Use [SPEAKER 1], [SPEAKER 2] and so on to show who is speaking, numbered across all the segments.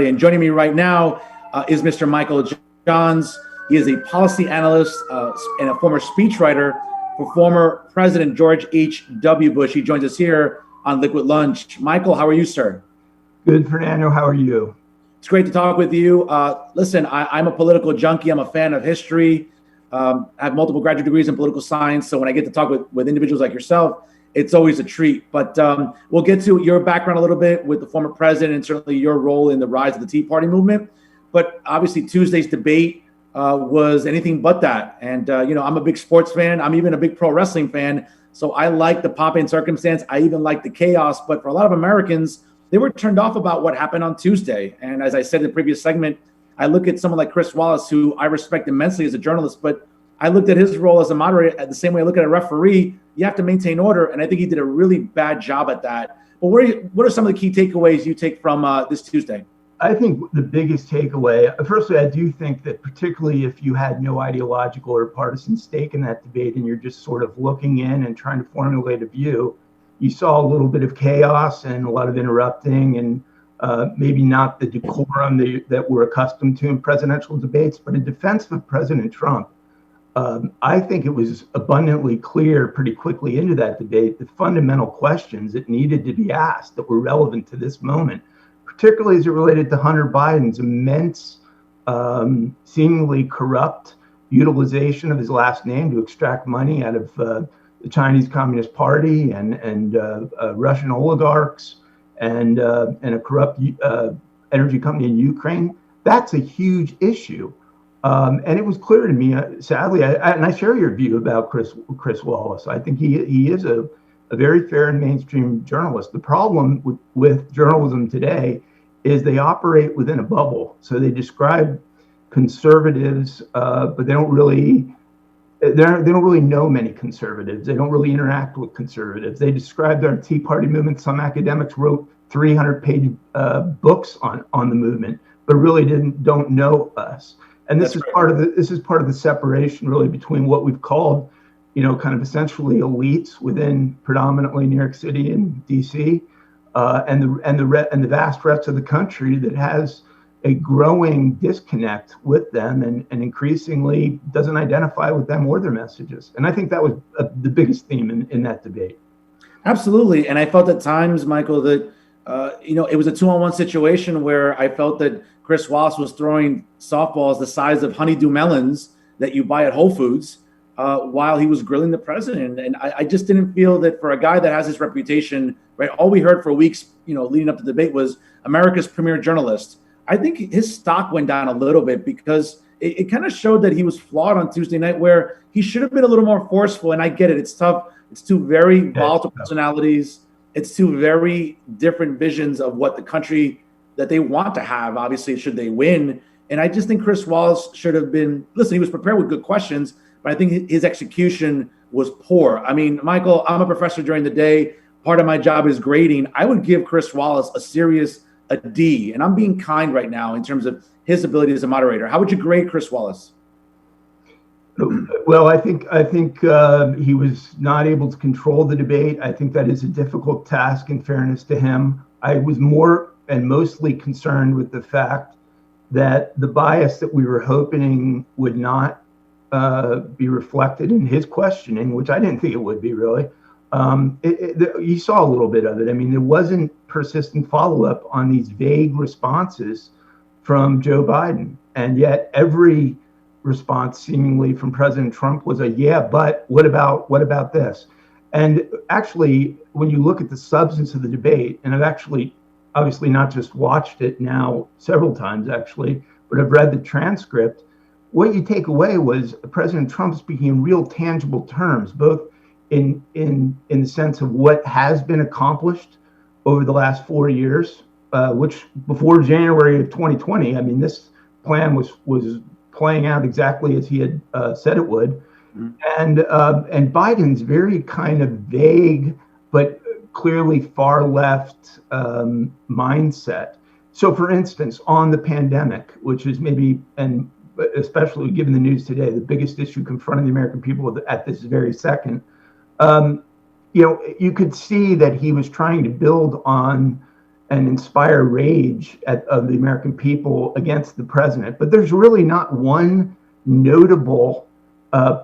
[SPEAKER 1] And joining me right now is Mr. Michael Johns. He is a policy analyst and a former speechwriter for former President George H.W. Bush. He joins us here on Liquid Lunch. Michael, how are you, sir?
[SPEAKER 2] Good, Fernando. How are you?
[SPEAKER 1] It's great to talk with you. Listen, I'm a political junkie. I'm a fan of history. I have multiple graduate degrees in political science. So when I get to talk with individuals like yourself, it's always a treat. But we'll get to your background a little bit with the former president and certainly your role in the rise of the Tea Party movement. But obviously Tuesday's debate was anything but that. And, I'm a big sports fan. I'm even a big pro wrestling fan. So I like the pomp and circumstance. I even like the chaos. But for a lot of Americans, they were turned off about what happened on Tuesday. And as I said in the previous segment, I look at someone like Chris Wallace, who I respect immensely as a journalist, but I looked at his role as a moderator the same way I look at a referee. You have to maintain order, and I think he did a really bad job at that. But what are some of the key takeaways you take from this Tuesday?
[SPEAKER 2] I think the biggest takeaway, firstly, I do think that particularly if you had no ideological or partisan stake in that debate and you're just sort of looking in and trying to formulate a view, you saw a little bit of chaos and a lot of interrupting and maybe not the decorum that we're accustomed to in presidential debates. But in defense of President Trump, I think it was abundantly clear pretty quickly into that debate the fundamental questions that needed to be asked that were relevant to this moment, particularly as it related to Hunter Biden's immense, seemingly corrupt utilization of his last name to extract money out of the Chinese Communist Party and Russian oligarchs and a corrupt energy company in Ukraine. That's a huge issue. And it was clear to me, sadly, and I share your view about Chris Wallace. I think he is a very fair and mainstream journalist. The problem with journalism today is they operate within a bubble. So they describe conservatives, but they don't really know many conservatives. They don't really interact with conservatives. They described our Tea Party movement. Some academics wrote 300-page books on the movement, but really don't know us. And this is part of the separation really between what we've called, kind of essentially elites within predominantly New York City and DC, and the vast rest of the country that has a growing disconnect with them and increasingly doesn't identify with them or their messages. And I think that was the biggest theme in that debate.
[SPEAKER 1] Absolutely. And I felt at times, Michael, that, it was a 2-on-1 situation where I felt that Chris Wallace was throwing softballs the size of honeydew melons that you buy at Whole Foods while he was grilling the president. And I just didn't feel that for a guy that has this reputation, right? All we heard for weeks, leading up to the debate was America's premier journalist. I think his stock went down a little bit because it kind of showed that he was flawed on Tuesday night, where he should have been a little more forceful. And I get it. It's tough. It's two very volatile personalities. It's two very different visions of what the country that they want to have, obviously, should they win. And I just think Chris Wallace should have been, listen, he was prepared with good questions, but I think his execution was poor. I mean, Michael, I'm a professor during the day. Part of my job is grading. I would give Chris Wallace a D, and I'm being kind right now in terms of his ability as a moderator. How would you grade Chris Wallace?
[SPEAKER 2] Well, I think he was not able to control the debate. I think that is a difficult task, in fairness to him. I was more and mostly concerned with the fact that the bias that we were hoping would not be reflected in his questioning, which I didn't think it would be really. You saw a little bit of it. I mean, there wasn't persistent follow-up on these vague responses from Joe Biden. And yet every response seemingly from President Trump was but what about this? And actually, when you look at the substance of the debate, and I've actually obviously not just watched it now several times actually, but I've read the transcript, what you take away was President Trump speaking in real tangible terms, both in the sense of what has been accomplished over the last 4 years, which before January of 2020, I mean, this plan was playing out exactly as he had said it would. Mm-hmm. And Biden's very kind of vague, but clearly far left mindset. So for instance, on the pandemic, which is maybe, and especially given the news today, the biggest issue confronting the American people at this very second, you could see that he was trying to build on and inspire rage of the American people against the president. But there's really not one notable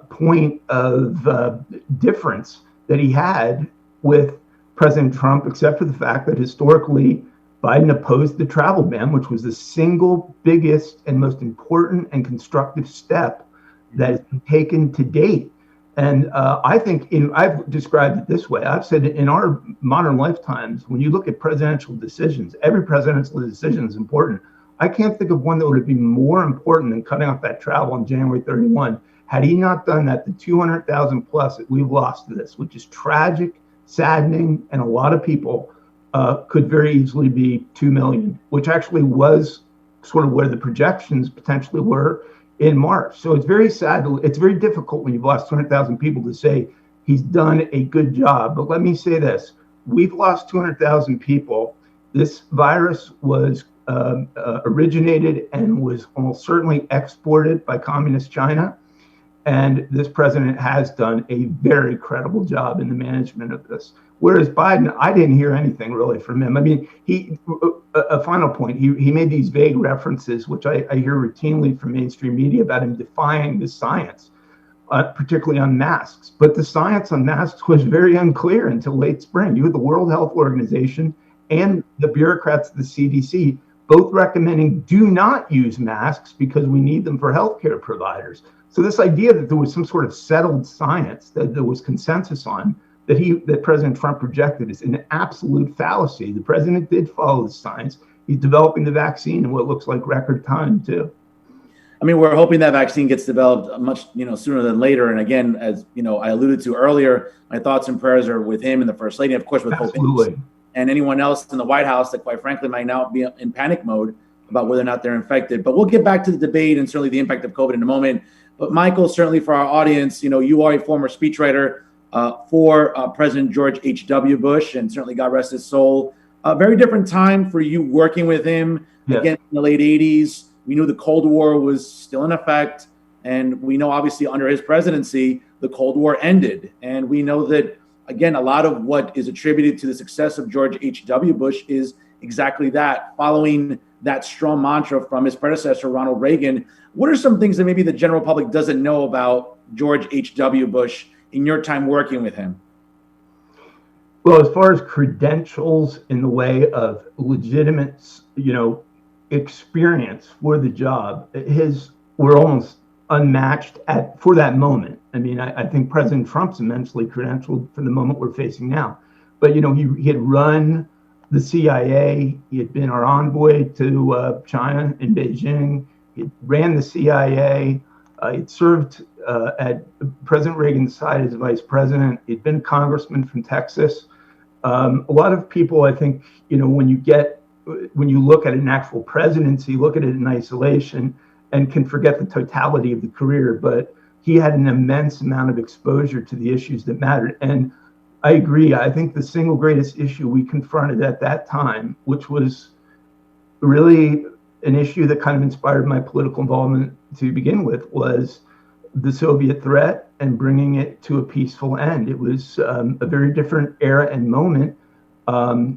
[SPEAKER 2] point of difference that he had with President Trump, except for the fact that historically Biden opposed the travel ban, which was the single biggest and most important and constructive step that has been taken to date. And I think I've described it this way. I've said in our modern lifetimes, when you look at presidential decisions, every presidential decision is important. I can't think of one that would be more important than cutting off that travel on January 31. Had he not done that, the 200,000 plus that we've lost to this, which is tragic, saddening, and a lot of people could very easily be 2 million, which actually was sort of where the projections potentially were in March. So it's very sad. It's very difficult when you've lost 200,000 people to say he's done a good job. But let me say this. We've lost 200,000 people. This virus was originated and was almost certainly exported by communist China. And this president has done a very credible job in the management of this. Whereas Biden, I didn't hear anything really from him. I mean, a final point, he made these vague references, which I hear routinely from mainstream media about him defying the science, particularly on masks. But the science on masks was very unclear until late spring. You had the World Health Organization and the bureaucrats of the CDC both recommending do not use masks because we need them for healthcare providers. So this idea that there was some sort of settled science that there was consensus on that President Trump rejected is an absolute fallacy. The president did follow the science. He's developing the vaccine in what looks like record time too.
[SPEAKER 1] I mean, we're hoping that vaccine gets developed much, sooner than later. And again, as I alluded to earlier, my thoughts and prayers are with him and the First Lady, of course, with Hope and anyone else in the White House that, quite frankly, might now be in panic mode about whether or not they're infected. But we'll get back to the debate and certainly the impact of COVID in a moment. But Michael, certainly for our audience, you are a former speechwriter for President George H.W. Bush, and certainly God rest his soul. A very different time for you working with him. Yes. Again, in the late 80s. We knew the Cold War was still in effect. And we know, obviously, under his presidency, the Cold War ended. And we know that, again, a lot of what is attributed to the success of George H.W. Bush is exactly that, following that strong mantra from his predecessor, Ronald Reagan. What are some things that maybe the general public doesn't know about George H.W. Bush in your time working with him?
[SPEAKER 2] Well, as far as credentials in the way of legitimate, experience for the job, his were almost unmatched for that moment. I mean, I think President Trump's immensely credentialed for the moment we're facing now. But, he had run the CIA. He had been our envoy to China in Beijing. He ran the CIA. He'd served at President Reagan's side as vice president. He'd been a congressman from Texas. A lot of people, I think, when you look at an actual presidency, look at it in isolation and can forget the totality of the career. But he had an immense amount of exposure to the issues that mattered. And I agree. I think the single greatest issue we confronted at that time, which was really an issue that kind of inspired my political involvement to begin with, was the Soviet threat and bringing it to a peaceful end. It was a very different era and moment.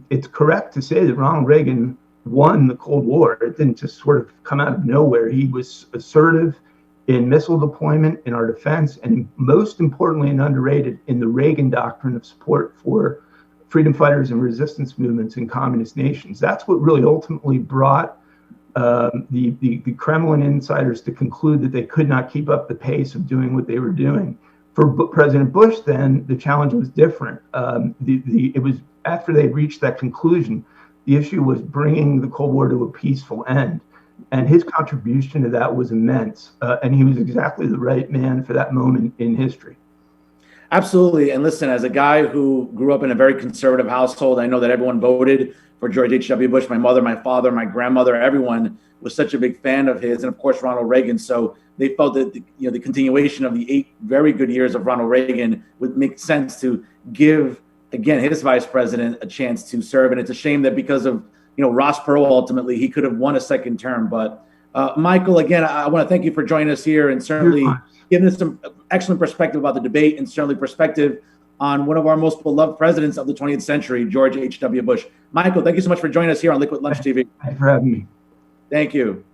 [SPEAKER 2] It's correct to say that Ronald Reagan won the Cold War. It didn't just sort of come out of nowhere. He was assertive in missile deployment, in our defense, and most importantly and underrated in the Reagan doctrine of support for freedom fighters and resistance movements in communist nations. That's what really ultimately brought the Kremlin insiders to conclude that they could not keep up the pace of doing what they were doing. For President Bush, then, the challenge was different. It was after they reached that conclusion, the issue was bringing the Cold War to a peaceful end. And his contribution to that was immense. And he was exactly the right man for that moment in history.
[SPEAKER 1] Absolutely. And listen, as a guy who grew up in a very conservative household, I know that everyone voted for George H.W. Bush. My mother, my father, my grandmother, everyone was such a big fan of his. And of course, Ronald Reagan. So they felt that the continuation of the 8 very good years of Ronald Reagan would make sense to give, again, his vice president a chance to serve. And it's a shame that because of Ross Perot, ultimately, he could have won a second term. But Michael, again, I want to thank you for joining us here and certainly giving us some excellent perspective about the debate and certainly perspective on one of our most beloved presidents of the 20th century, George H.W. Bush. Michael, thank you so much for joining us here on Liquid Lunch TV.
[SPEAKER 2] Thanks for having me.
[SPEAKER 1] Thank you.